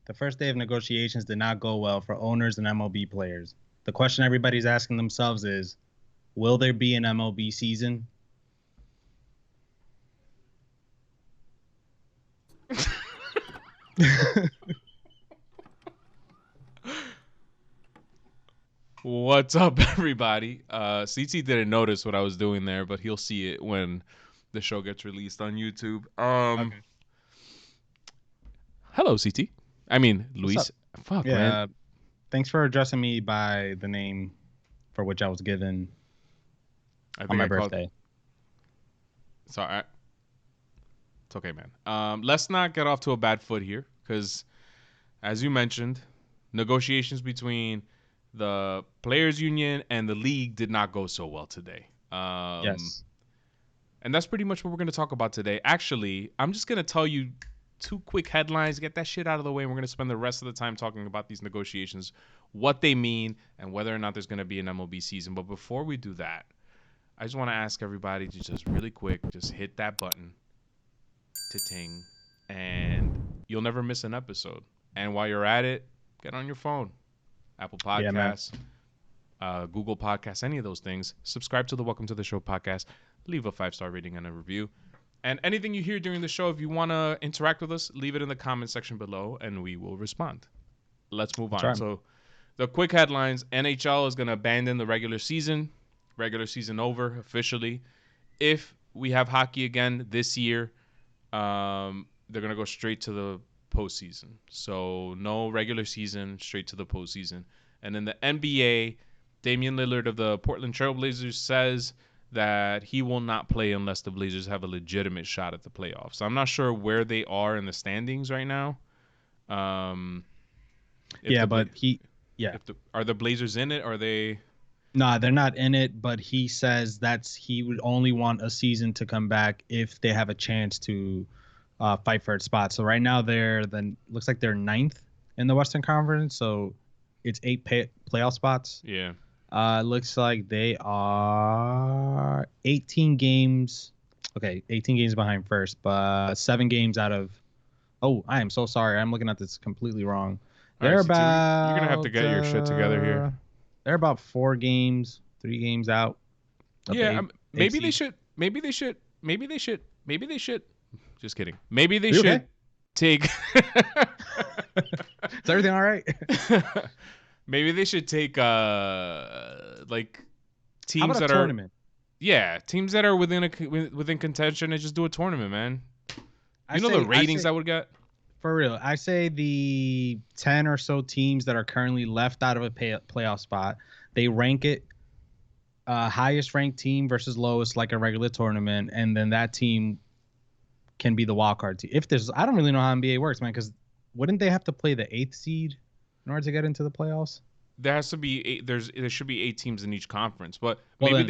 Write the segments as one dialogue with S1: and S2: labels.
S1: The first day of negotiations did not go well for owners and MLB players. The question everybody's asking themselves is, will there be an MLB season?
S2: What's up, everybody? CT didn't notice what I was doing there, but he'll see it when the show gets released on YouTube.
S1: Okay.
S2: Hello, CT. I mean,
S1: What's
S2: Luis.
S1: up?
S2: Fuck,
S1: Yeah,
S2: man.
S1: thanks for addressing me by the name for which I was given
S2: I
S1: on
S2: think
S1: my
S2: I called.
S1: birthday.
S2: Sorry. It's okay, man. Let's not get off to a bad foot here, because as you mentioned, negotiations between the players union and the league did not go so well today.
S1: Yes.
S2: And that's pretty much what we're going to talk about today. Actually, I'm just going to tell you two quick headlines, get that shit out of the way, and we're going to spend the rest of the time talking about these negotiations, what they mean, and whether or not there's going to be an MLB season. But before we do that, I just want to ask everybody to just really quick, just hit that button to ting, and you'll never miss an episode. And while you're at it, get on your phone, Apple
S1: Yeah, man.
S2: Podcasts, Google Podcasts, any of those things. Subscribe to the Welcome to the Show podcast. Leave a 5-star rating and a review. And anything you hear during the show, if you want to interact with us, leave it in the comment section below, and we will respond. Let's move on.
S1: Right.
S2: So the quick headlines: NHL is going to abandon the regular season. Regular season over officially. If we have hockey again this year, they're going to go straight to the postseason. So no regular season, straight to the postseason. And in the NBA, Damian Lillard of the Portland Trailblazers says that he will not play unless the Blazers have a legitimate shot at the playoffs. So I'm not sure where they are in the standings right now.
S1: Yeah,
S2: Are the Blazers in it? Or are they?
S1: No, they're not in it, but he says he would only want a season to come back if they have a chance to fight for its spot. So right now looks like they're ninth in the Western Conference, so it's 8 playoff spots.
S2: Yeah.
S1: Looks like they are 18 games. Okay, 18 games behind first, but 7 games out of. Oh, I am so sorry. I'm looking at this completely wrong. They're
S2: Right, CT,
S1: about.
S2: you're gonna have to get your shit together here.
S1: They're about 4 games, 3 games out.
S2: Yeah, maybe they should. Maybe they should. Just kidding. Maybe they should take.
S1: Is everything all right?
S2: Maybe they should take like teams
S1: How about
S2: that
S1: a tournament?
S2: Teams that are within contention and just do a tournament, man. The ratings that would get.
S1: For real, I say the 10 or so teams that are currently left out of a playoff spot, they rank it highest ranked team versus lowest like a regular tournament, and then that team can be the wild card team. I don't really know how NBA works, man, because wouldn't they have to play the 8th seed in order to get into the playoffs?
S2: There has to be 8. There should be 8 teams in each conference, but maybe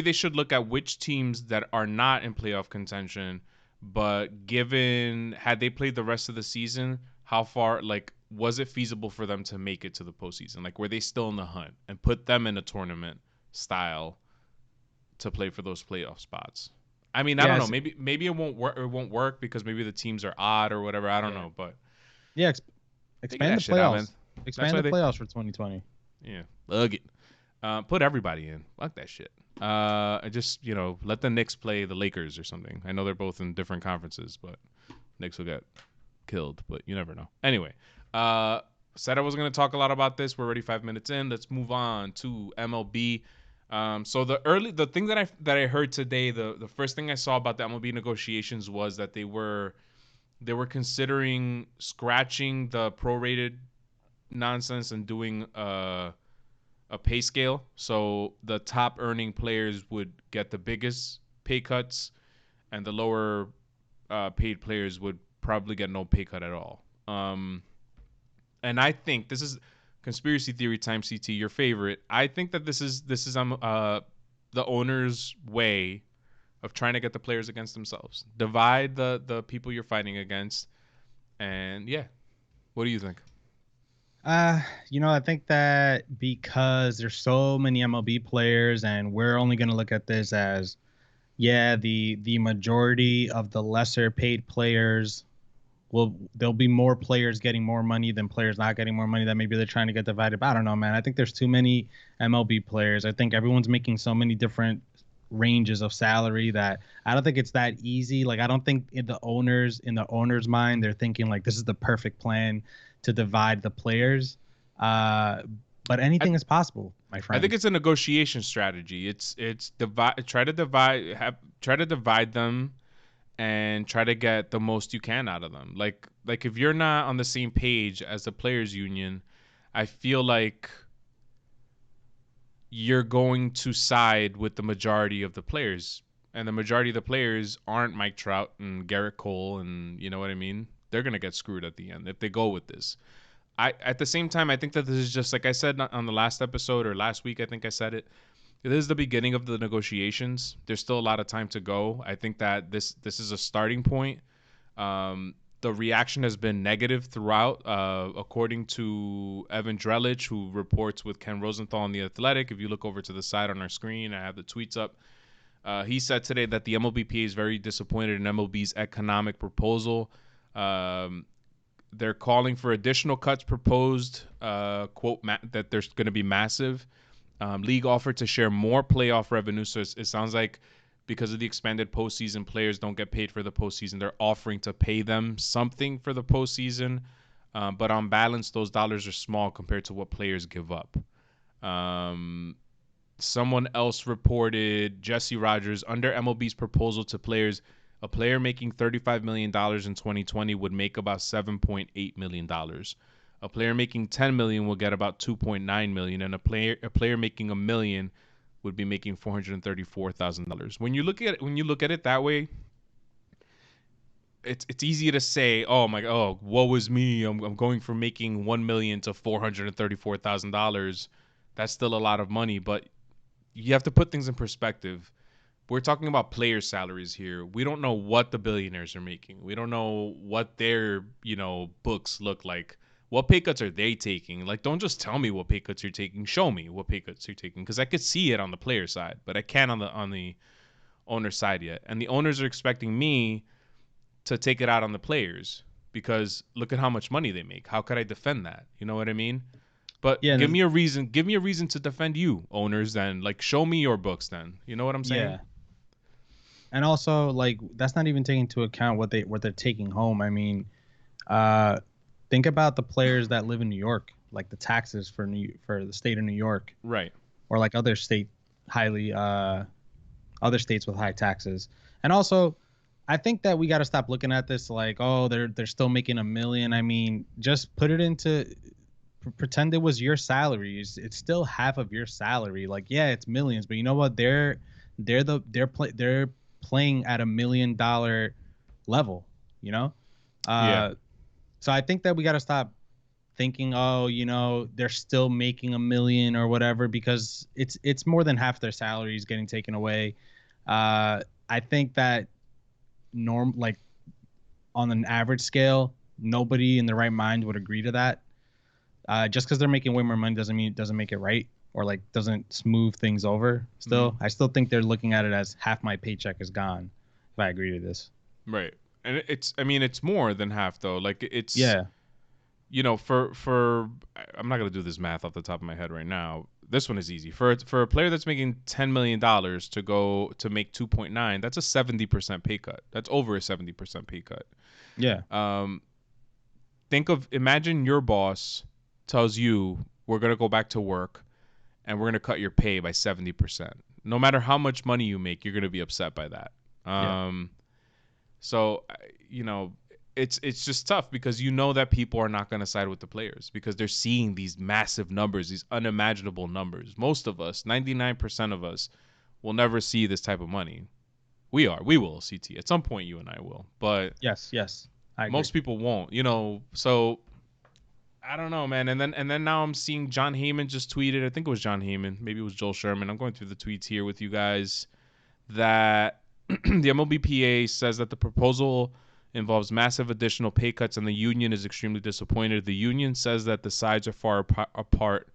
S2: they should look at which teams that are not in playoff contention. But had they played the rest of the season, how far, was it feasible for them to make it to the postseason? Like, were they still in the hunt, and put them in a tournament style to play for those playoff spots? I mean, I don't know. Maybe it won't work. It won't work because maybe the teams are odd or whatever. I don't know, but
S1: expand the playoffs. Expand the playoffs for 2020.
S2: Yeah, look it. Put everybody in. Fuck that shit. Just let the Knicks play the Lakers or something. I know they're both in different conferences, but Knicks will get killed. But you never know. Anyway, said I was going to talk a lot about this. We're already 5 minutes in. Let's move on to MLB. So the thing that I heard today, the first thing I saw about the MLB negotiations was that they were considering scratching the prorated nonsense and doing a pay scale. So the top earning players would get the biggest pay cuts, and the lower paid players would probably get no pay cut at all. And I think this is conspiracy theory time, CT, your favorite. I think that this is the owner's way of trying to get the players against themselves. Divide the people you're fighting against. And yeah, what do you think?
S1: I think that because there's so many MLB players, and we're only going to look at this as, the majority of the lesser paid players there'll be more players getting more money than players not getting more money, that maybe they're trying to get divided. But I don't know, man. I think there's too many MLB players. I think everyone's making so many different ranges of salary that I don't think it's that easy. Like I don't think in the owner's mind they're thinking like this is the perfect plan to divide the players. But
S2: I,
S1: anything is possible, my
S2: I think
S1: friend.
S2: it's a negotiation strategy. It's divide try to divide them and try to get the most you can out of them. Like if you're not on the same page as the players union, I feel like you're going to side with the majority of the players. And the majority of the players aren't Mike Trout and Garrett Cole, and you know what I mean? They're going to get screwed at the end if they go with this. I At the same time, I think that this is just like I said on the last episode or last week, I think I said it. This is the beginning of the negotiations. There's still a lot of time to go. I think that this is a starting point. The reaction has been negative throughout, according to Evan Drellich, who reports with Ken Rosenthal on The Athletic. If you look over to the side on our screen, I have the tweets up. He said today that the MLBPA is very disappointed in MLB's economic proposal. They're calling for additional cuts proposed, quote, that there's going to be massive. League offered to share more playoff revenue. So it sounds like because of the expanded postseason, players don't get paid for the postseason. They're offering to pay them something for the postseason. But on balance, those dollars are small compared to what players give up. Someone else reported Jesse Rogers under MLB's proposal to players. A player making $35 million in 2020 would make about $7.8 million. A player making $10 million will get about $2.9 million, and a player making $1 million would be making $434,000. When you look at it that way, it's easy to say, woe is me. I'm going from making $1 million to $434,000. That's still a lot of money, but you have to put things in perspective. We're talking about player salaries here. We don't know what the billionaires are making. We don't know what their, books look like. What pay cuts are they taking? Like, don't just tell me what pay cuts you're taking. Show me what pay cuts you're taking, because I could see it on the player side, but I can't on the owner side yet. And the owners are expecting me to take it out on the players because look at how much money they make. How could I defend that? You know what I mean? But
S1: Yeah,
S2: give me a reason. Give me a reason to defend you, owners. Then, like, show me your books. Then, you know what I'm saying?
S1: yeah. And also, like, that's not even taking into account what they're taking home. I mean, uh, think about the players that live in New York, like the taxes for the state of New York,
S2: Right.
S1: or like other states with high taxes. And also, I think that we got to stop looking at this like, oh, they're still making $1 million. I mean, just put it into pretend it was your salary. It's still half of your salary. Like, yeah, it's millions, but you know what? They're playing at $1 million level. You know,
S2: Yeah.
S1: uh, so I think that we got to stop thinking, oh, they're still making $1 million or whatever, because it's more than half their salaries getting taken away. I think that like on an average scale, nobody in the right mind would agree to that. Just because they're making way more money doesn't mean it doesn't make it right, or like doesn't smooth things over.
S2: Mm-hmm.
S1: I still think they're looking at it as half my paycheck is gone if I agree to this.
S2: Right. And it's more than half though. Like it's,
S1: Yeah,
S2: for I'm not gonna do this math off the top of my head right now. This one is easy. For a player that's making $10 million to go to make 2.9, that's a 70% pay cut. That's over a 70% pay cut.
S1: yeah,
S2: Um, Imagine your boss tells you we're gonna go back to work and we're gonna cut your pay by 70%. No matter how much money you make, you're gonna be upset by that.
S1: yeah,
S2: So you know, it's just tough because you know that people are not going to side with the players because they're seeing these massive numbers, these unimaginable numbers. Most of us, 99% of us, will never see this type of money. We will, CT. At some point, you and I will, but
S1: yes, I agree.
S2: most people won't. So I don't know, man. And then now I'm seeing John Heyman just tweeted. I think it was John Heyman. Maybe it was Joel Sherman. I'm going through the tweets here with you guys that the MLBPA says that the proposal involves massive additional pay cuts and the union is extremely disappointed. The union says that the sides are far apart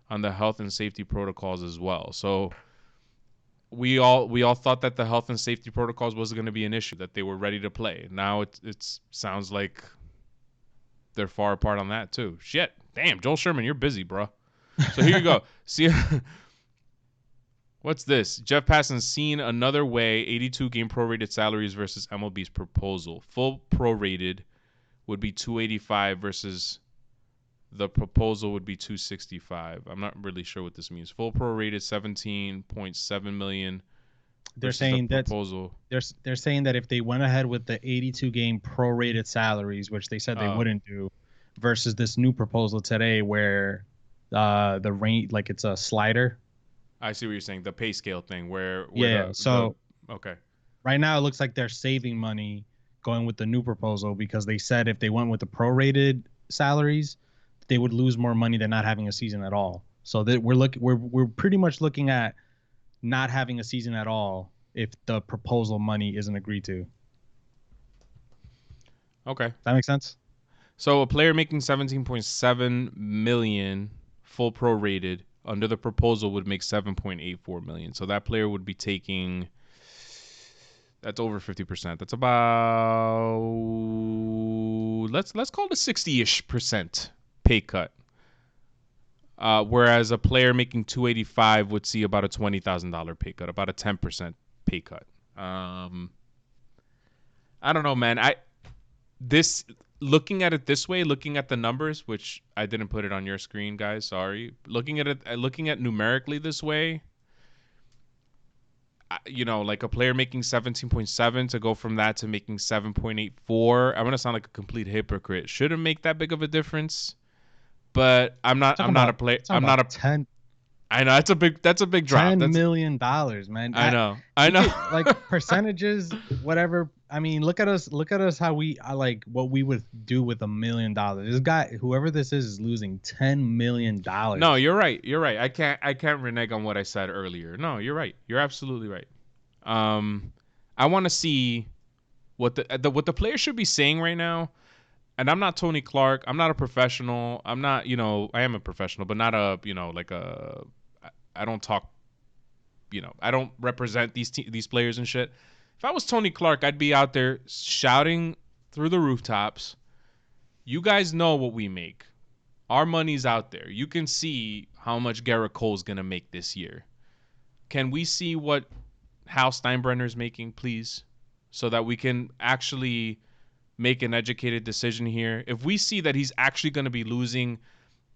S2: on the health and safety protocols as well. So we all thought that the health and safety protocols wasn't going to be an issue, that they were ready to play. Now it sounds like they're far apart on that too. Shit, damn, Joel Sherman, you're busy, bro. So here you go. See, what's this? Jeff Passan's seen another way. 82 game prorated salaries versus MLB's proposal. Full prorated would be 285 versus the proposal would be 265. I'm not really sure what this means. Full prorated 17.7 million.
S1: They're saying
S2: the proposal.
S1: They're saying that if they went ahead with the 82 game prorated salaries, which they said they wouldn't do, versus this new proposal today where the range, like it's a slider.
S2: I see what you're saying. The pay scale thing where
S1: okay. Right now it looks like they're saving money going with the new proposal because they said if they went with the prorated salaries, they would lose more money than not having a season at all. So that we're pretty much looking at not having a season at all if the proposal money isn't agreed to.
S2: Okay.
S1: That makes sense?
S2: So a player making 17.7 million full prorated under the proposal would make 7.84 million. So that player would be taking, that's over 50%. That's about, let's call it a 60-ish% pay cut. Whereas a player making 285 would see about a $20,000 pay cut, about a 10% pay cut. I don't know, man. Looking at it this way, looking at the numbers, which I didn't put it on your screen, guys. Sorry. Looking at numerically this way, like a player making 17.7 to go from that to making 7.84. I'm gonna sound like a complete hypocrite. Shouldn't make that big of a difference. But I'm not a player. I'm not a 10. I know that's a big drop.
S1: $10 million, man.
S2: I know.
S1: Like percentages, whatever. I mean, look at us how we like what we would do with $1 million. This guy, whoever this is losing $10 million.
S2: No, you're right. I can't renege on what I said earlier. No, you're right. You're absolutely right. I want to see what the players should be saying right now. And I'm not Tony Clark. I'm not a professional. I'm not, I am a professional, but not a, I don't talk, I don't represent these players and shit. If I was Tony Clark, I'd be out there shouting through the rooftops. You guys know what we make. Our money's out there. You can see how much Garrett Cole's going to make this year. Can we see what Hal Steinbrenner's making, please? So that we can actually make an educated decision here. If we see that he's actually going to be losing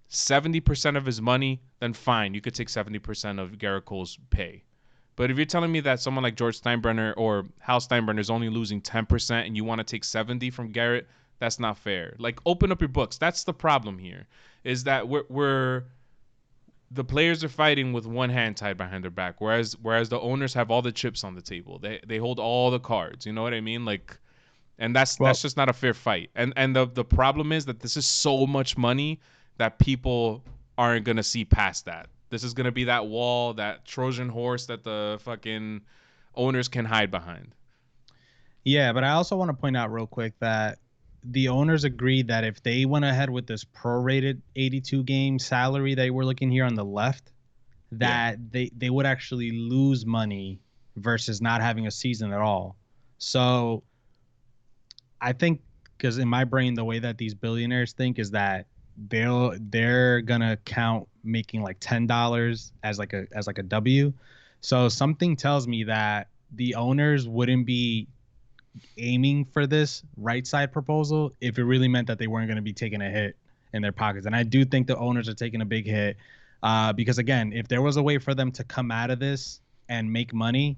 S2: 70% of his money, then fine, you could take 70% of Garrett Cole's pay. But if you're telling me that someone like George Steinbrenner or Hal Steinbrenner is only losing 10% and you want to take 70 from Garrett, that's not fair. Like, open up your books. That's the problem here, is that we're the players are fighting with one hand tied behind their back, whereas the owners have all the chips on the table. They hold all the cards. You know what I mean? Like, and that's just not a fair fight. And the problem is that this is so much money that people aren't going to see past that. This is going to be that wall, that Trojan horse that the fucking owners can hide behind.
S1: Yeah, but I also want to point out real quick that the owners agreed that if they went ahead with this prorated 82 game salary that we're looking here on the left, that they would actually lose money versus not having a season at all. So I think, because in my brain, the way that these billionaires think is that they're gonna count making like $10 as like a W. So something tells me that the owners wouldn't be aiming for this right side proposal if it really meant that they weren't going to be taking a hit in their pockets. And I do think the owners are taking a big hit because, again, if there was a way for them to come out of this and make money,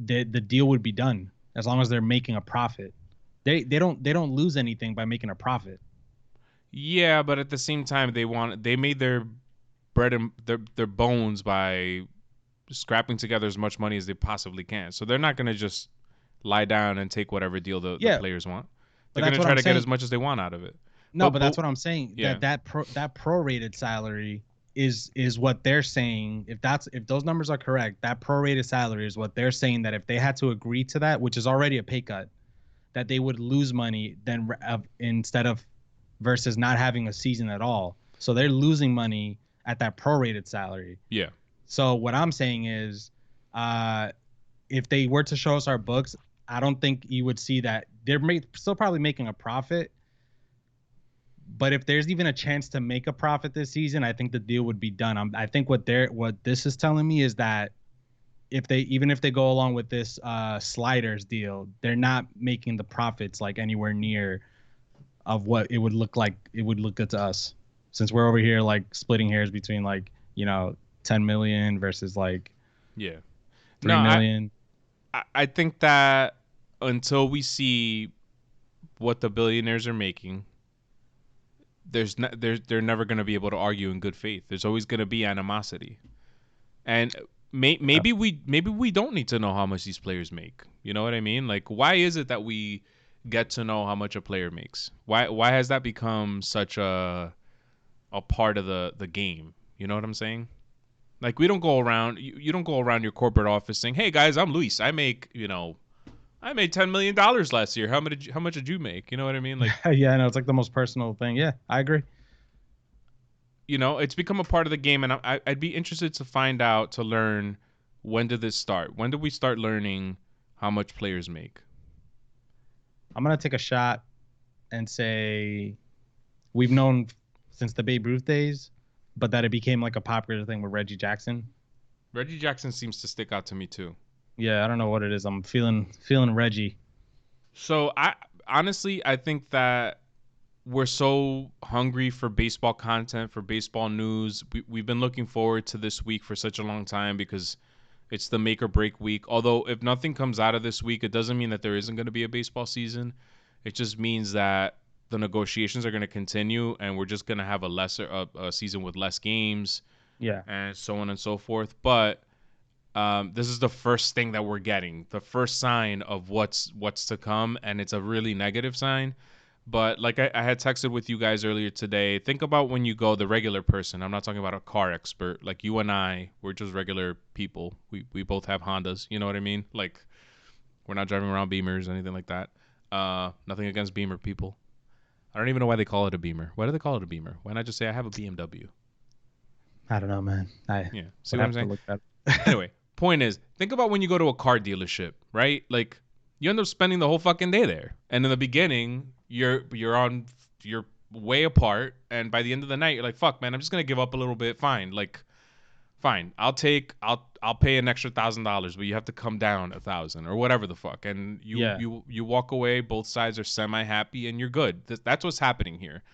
S1: the deal would be done as long as they're making a profit. They don't lose anything by making a profit.
S2: Yeah, but at the same time, they made their bread and their bones by scrapping together as much money as they possibly can. So they're not going to just lie down and take whatever deal the players want. They're going to try to get as much as they want out of it.
S1: No, but that's what I'm saying. Yeah. That prorated salary is what they're saying. If those numbers are correct, that prorated salary is what they're saying, that if they had to agree to that, which is already a pay cut, that they would lose money then instead of versus not having a season at all. So they're losing money at that prorated salary.
S2: Yeah.
S1: So what I'm saying is, if they were to show us our books, I don't think you would see that. They're still probably making a profit, But if there's even a chance to make a profit this season, I think the deal would be done. I think what this is telling me is that if they go along with this sliders deal, they're not making the profits like anywhere near of what it would look like. It would look good to us, since we're over here like splitting hairs between like 10 million versus like
S2: Yeah. No,
S1: 3 million.
S2: I think that until we see what the billionaires are making, they're never going to be able to argue in good faith. There's always going to be animosity, and maybe we don't need to know how much these players make. You know what I mean? Like, why is it that we get to know how much a player makes? Why has that become such a part of the game? You know what I'm saying? Like, we don't go around. You don't go around your corporate office saying, "Hey guys, I'm Luis. I made $10 million last year. How much did you make?" You know what I mean? Like,
S1: Yeah, I know it's like the most personal thing. Yeah, I agree.
S2: it's become a part of the game, and I'd be interested to find out, to learn, when did this start? When did we start learning how much players make?
S1: I'm gonna take a shot and say we've known since the Babe Ruth days, but that it became like a popular thing with Reggie Jackson.
S2: Reggie Jackson seems to stick out to me too.
S1: Yeah, I don't know what it is. I'm feeling Reggie.
S2: So I think that we're so hungry for baseball content, for baseball news. We've been looking forward to this week for such a long time because it's the make or break week. Although if nothing comes out of this week, it doesn't mean that there isn't going to be a baseball season. It just means that the negotiations are going to continue, and we're just going to have a season with less games,
S1: Yeah.
S2: and so on and so forth. But this is the first thing that we're getting, the first sign of what's to come, and it's a really negative sign. But like I had texted with you guys earlier today, think about when you go, the regular person. I'm not talking about a car expert. Like you and I, we're just regular people. We both have Hondas. You know what I mean? Like we're not driving around Beamers or anything like that. Nothing against Beamer people. I don't even know why they call it a Beamer. Why do they call it a Beamer? Why not just say I have a BMW?
S1: I don't know, man.
S2: Yeah. See
S1: Would
S2: what I'm
S1: have to
S2: saying?
S1: look that.
S2: Anyway, point is, think about when you go to a car dealership, right? Like you end up spending the whole fucking day there. And in the beginning, you're way apart, and by the end of the night, you're like, "Fuck, man, I'm just going to give up a little bit. Fine. Like fine. I'll pay an extra $1,000, but you have to come down 1,000 or whatever the fuck." And
S1: Yeah.
S2: you walk away, both sides are semi happy, and you're good. That's what's happening here.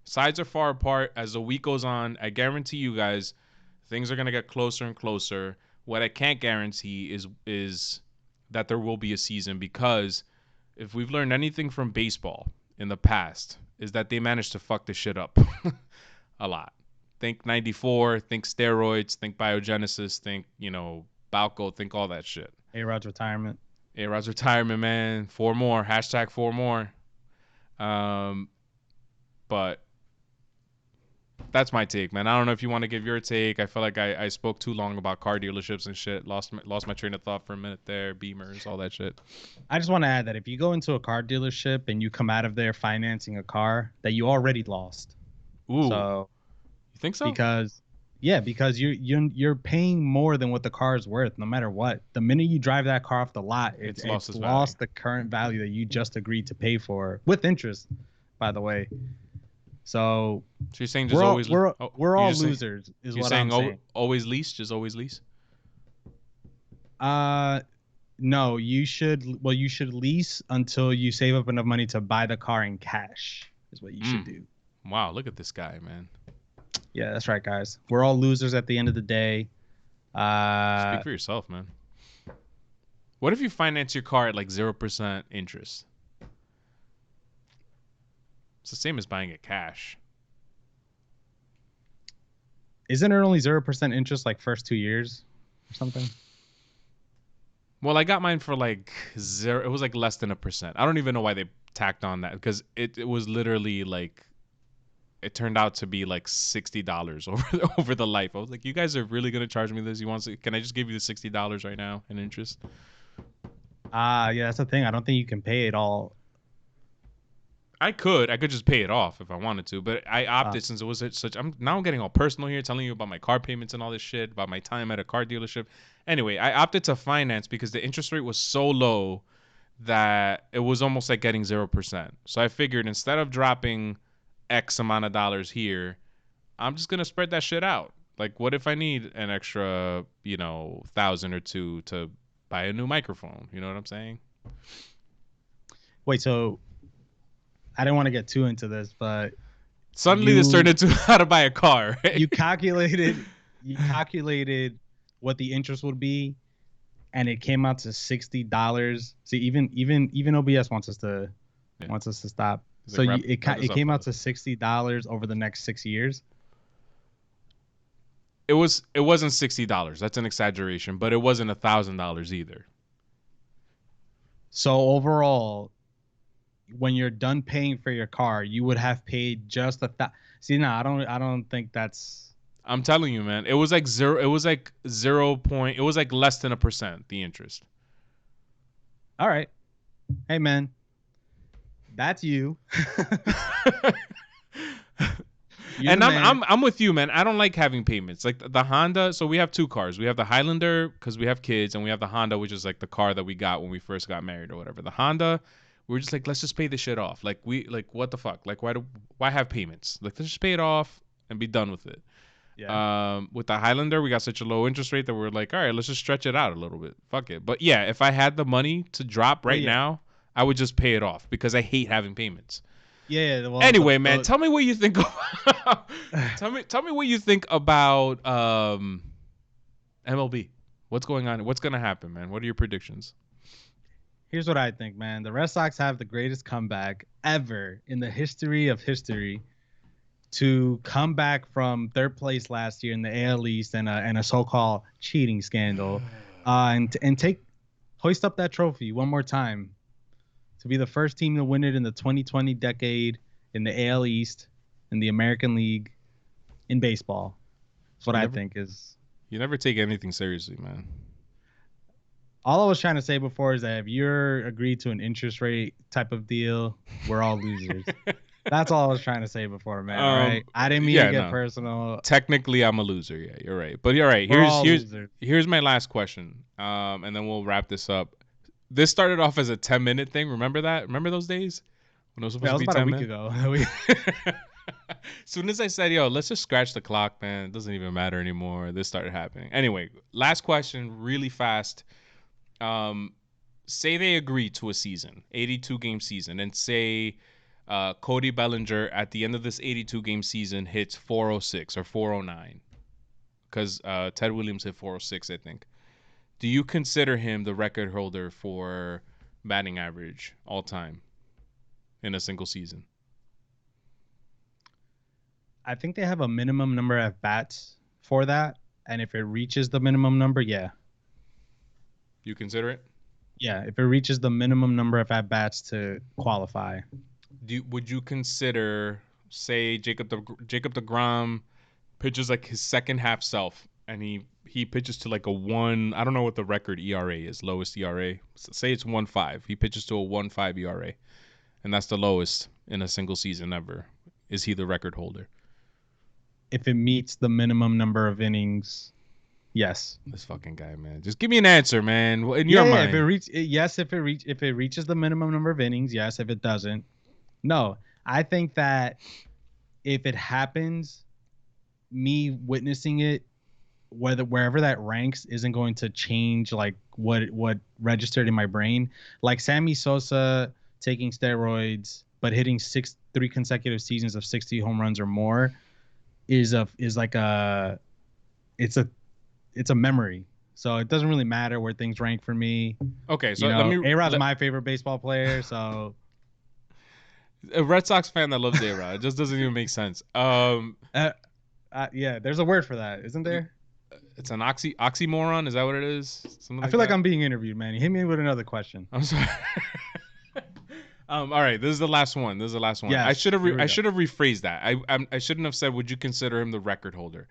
S2: Sides are far apart. As the week goes on, I guarantee you guys, things are gonna get closer and closer. What I can't guarantee is that there will be a season, because if we've learned anything from baseball in the past, is that they managed to fuck this shit up a lot. Think 94, think steroids, think biogenesis, think, Balco, think all that shit.
S1: A-Rod's retirement.
S2: A-Rod's retirement, man. 4 more. Hashtag 4 more. But that's my take, man. I don't know if you want to give your take. I feel like I spoke too long about car dealerships and shit. Lost my train of thought for a minute there. Beamers, all that shit.
S1: I just want to add that if you go into a car dealership and you come out of there financing a car, that you already lost.
S2: Ooh.
S1: So
S2: You think so?
S1: because you're paying more than what the car is worth, no matter what. The minute you drive that car off the lot, it's lost the current value that you just agreed to pay for with interest, by the way. So
S2: you're saying
S1: we're all losers, is what I'm saying.
S2: Always lease, just always lease.
S1: No, you should lease until you save up enough money to buy the car in cash. Is what you should do.
S2: Wow, look at this guy, man.
S1: Yeah, that's right, guys. We're all losers at the end of the day.
S2: Speak for yourself, man. What if you finance your car at like 0% interest? It's the same as buying it cash.
S1: Isn't it only 0% interest like first 2 years or something?
S2: Well, I got mine for like 0. It was like less than 1%. I don't even know why they tacked on that, because it was literally like, it turned out to be like $60 over the life. I was like, you guys are really gonna charge me this? Can I just give you the $60 right now in interest?
S1: Yeah, that's the thing. I don't think you can pay it all.
S2: I could just pay it off if I wanted to, but I opted, since it was such. I'm getting all personal here, telling you about my car payments and all this shit, about my time at a car dealership. Anyway, I opted to finance because the interest rate was so low that it was almost like getting 0%. So I figured, instead of dropping X amount of dollars here. I'm just gonna spread that shit out. Like, what if I need an extra, $1,000 or $2,000 to buy a new microphone? You know what I'm saying?
S1: Wait, so I didn't want to get too into this, but
S2: Suddenly this turned into how to buy a car.
S1: you calculated what the interest would be, and it came out to $60. See, even OBS wants us to stop.
S2: He's
S1: So
S2: like,
S1: it came out to $60 over the next 6 years.
S2: It wasn't $60. That's an exaggeration, but it wasn't $1,000 either.
S1: So overall, when you're done paying for your car, you would have paid just See, no, I don't think that's.
S2: I'm telling you, man. It was like zero. It was like 0. It was like less than 1%. The interest.
S1: All right. Hey, man. That's you.
S2: And I'm with you, man. I don't like having payments. Like the Honda. So we have two cars. We have the Highlander because we have kids, and we have the Honda, which is like the car that we got when we first got married or whatever. The Honda, we're just like, let's just pay this shit off. Like what the fuck? Like why have payments? Like, let's just pay it off and be done with it. Yeah. With the Highlander, we got such a low interest rate that we're like, all right, let's just stretch it out a little bit. Fuck it. But yeah, if I had the money to drop right now, I would just pay it off because I hate having payments.
S1: Yeah. Well,
S2: anyway, man, tell me what you think. Tell me what you think about MLB. What's going on? What's gonna happen, man? What are your predictions?
S1: Here's what I think, man. The Red Sox have the greatest comeback ever in the history of history to come back from third place last year in the AL East and a so-called cheating scandal, and hoist up that trophy one more time, to be the first team to win it in the 2020 decade in the AL East, in the American League, in baseball. That's what I think is.
S2: You never take anything seriously, man.
S1: All I was trying to say before is that if you're agreed to an interest rate type of deal, we're all losers. That's all I was trying to say before, man. Right? I didn't mean to get personal.
S2: Technically, I'm a loser. Yeah, you're right. But you're right. Here's my last question, and then we'll wrap this up. This started off as a 10-minute thing. Remember that? Remember those days when it was supposed to be
S1: about
S2: 10
S1: a week
S2: minutes? Ago. As soon as I said, "Yo, let's just scratch the clock, man," it doesn't even matter anymore. This started happening. Anyway, last question, really fast. Say they agree to a season, 82-game season, and say Cody Bellinger at the end of this 82-game season hits 406 or 409, because Ted Williams hit 406, I think. Do you consider him the record holder for batting average all time in a single season?
S1: I think they have a minimum number of bats for that, and if it reaches the minimum number, yeah.
S2: You consider it?
S1: Yeah, if it reaches the minimum number of at-bats to qualify.
S2: Would you consider, say, Jacob deGrom pitches like his second half self, and he pitches to like a 1, I don't know what the record ERA is, lowest ERA. Say it's 1.5. He pitches to a 1.5 ERA, and that's the lowest in a single season ever. Is he the record holder?
S1: If it meets the minimum number of innings, yes.
S2: This fucking guy, man. Just give me an answer, man. In your mind.
S1: If it reaches the minimum number of innings, yes. If it doesn't, no. I think that if it happens, me witnessing it, wherever that ranks, isn't going to change like what registered in my brain. Like Sammy Sosa taking steroids but hitting 3 consecutive seasons of 60 home runs or more is a memory. So it doesn't really matter where things rank for me.
S2: Okay, so
S1: A-Rod's my favorite baseball player, so
S2: a Red Sox fan that loves A-Rod. It just doesn't even make sense.
S1: Yeah, there's a word for that, isn't there?
S2: It's an oxymoron. Is that what it is?
S1: I feel like I'm being interviewed, man. You hit me with another question.
S2: I'm sorry. All right, this is the last one.
S1: Yes,
S2: I should have rephrased that. I shouldn't have said, would you consider him the record holder?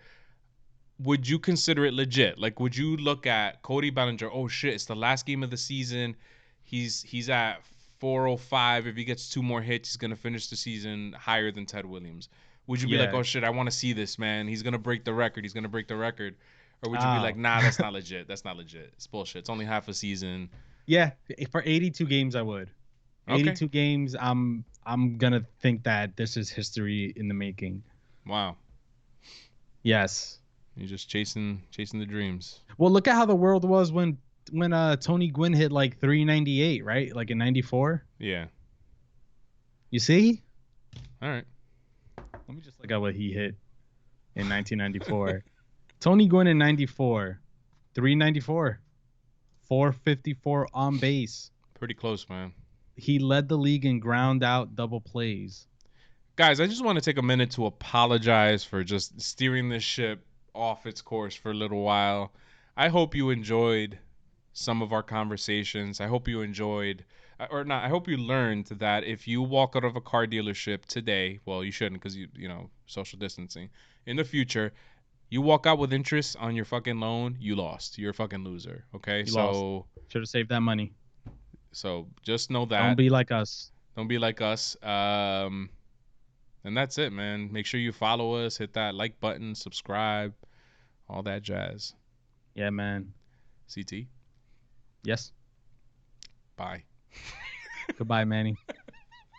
S2: Would you consider it legit? Like, would you look at Cody Bellinger? Oh shit, it's the last game of the season. He's at 405. If he gets 2 more hits, he's gonna finish the season higher than Ted Williams. Would you be like, oh shit, I want to see this, man? He's gonna break the record. Or would you be like, nah, that's not legit. It's bullshit. It's only half a season.
S1: Yeah, for 82 games, I would.
S2: Okay.
S1: 82 games. I'm gonna think that this is history in the making.
S2: Wow.
S1: Yes.
S2: You're just chasing the dreams.
S1: Well, look at how the world was when Tony Gwynn hit like 398, right? Like in 94.
S2: Yeah.
S1: You see?
S2: All right.
S1: Let me just look at what he hit in 1994. Tony Gwynn in 94, 394, 454 on base.
S2: Pretty close, man.
S1: He led the league in ground out double plays.
S2: Guys, I just want to take a minute to apologize for just steering this ship off its course for a little while. I hope you enjoyed some of our conversations. I hope you enjoyed, or not, I hope you learned that if you walk out of a car dealership today, well, you shouldn't because you know, social distancing. In the future, you walk out with interest on your fucking loan, you lost. You're a fucking loser. Okay,
S1: You lost. Should have saved that money.
S2: So just know that.
S1: Don't be like us.
S2: Don't be like us. And that's it, man. Make sure you follow us, hit that like button, subscribe, all that jazz.
S1: Yeah, man.
S2: CT,
S1: Yes.
S2: bye.
S1: Goodbye, Manny.